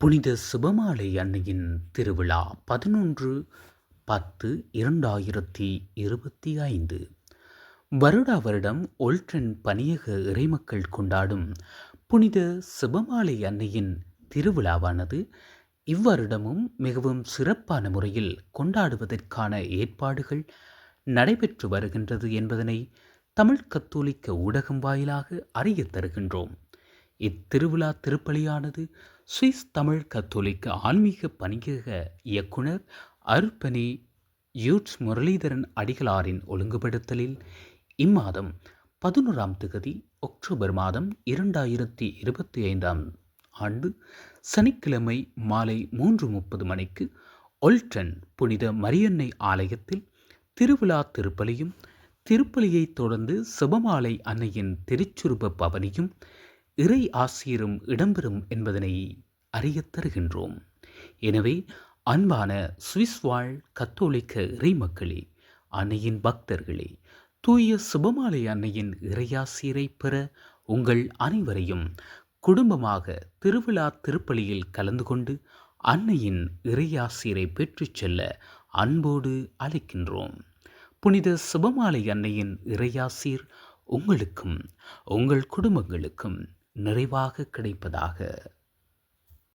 புனித சுபமாலை அன்னையின் திருவிழா 11/10/2025 வருடா வருடம் ஒல்ட்ரன் பணியக இறைமக்கள் கொண்டாடும் புனித சுபமாலை அன்னையின் திருவிழாவானது இவ்வருடமும் மிகவும் சிறப்பான முறையில் கொண்டாடுவதற்கான ஏற்பாடுகள் நடைபெற்று வருகின்றது என்பதனை தமிழ் கத்தோலிக்க ஊடகம் வாயிலாக அறியத் தருகின்றோம். இத்திருவிழா திருப்பலியானது சுவிஸ் தமிழ் கத்தோலிக்க ஆன்மீக பணியக இயக்குனர் அருட்பணி யூட்ஸ் முரளிதரன் அடிகளாரின் ஒழுங்குபடுத்தலில் இம்மாதம் 11 அக்டோபர் மாதம் 2025 ஆண்டு சனிக்கிழமை மாலை 3:30 மணிக்கு ஒல்ட்ரன் புனித மரியன்னை ஆலயத்தில் திருவிழா திருப்பலியும், திருப்பலியைத் தொடர்ந்து சுபமாலை அன்னையின் திருச்சுருப பவனியும் இறை ஆசிரும் இடம்பெறும் என்பதனை அறியத் தருகின்றோம். எனவே அன்பான சுவிஸ் வாழ் கத்தோலிக்க இறைமக்களே, அன்னையின் பக்தர்களே, தூய சுபமாலை அன்னையின் இறையாசிரை பெற உங்கள் அனைவரையும் குடும்பமாக திருவிழா திருப்பலியில் கலந்து கொண்டு அன்னையின் இறையாசிரை பெற்றுச் செல்ல அன்போடு அழைக்கின்றோம். புனித சுபமாலை அன்னையின் இறையாசீர் உங்களுக்கும் உங்கள் குடும்பங்களுக்கும் நிறைவாக கிடைப்பதாக.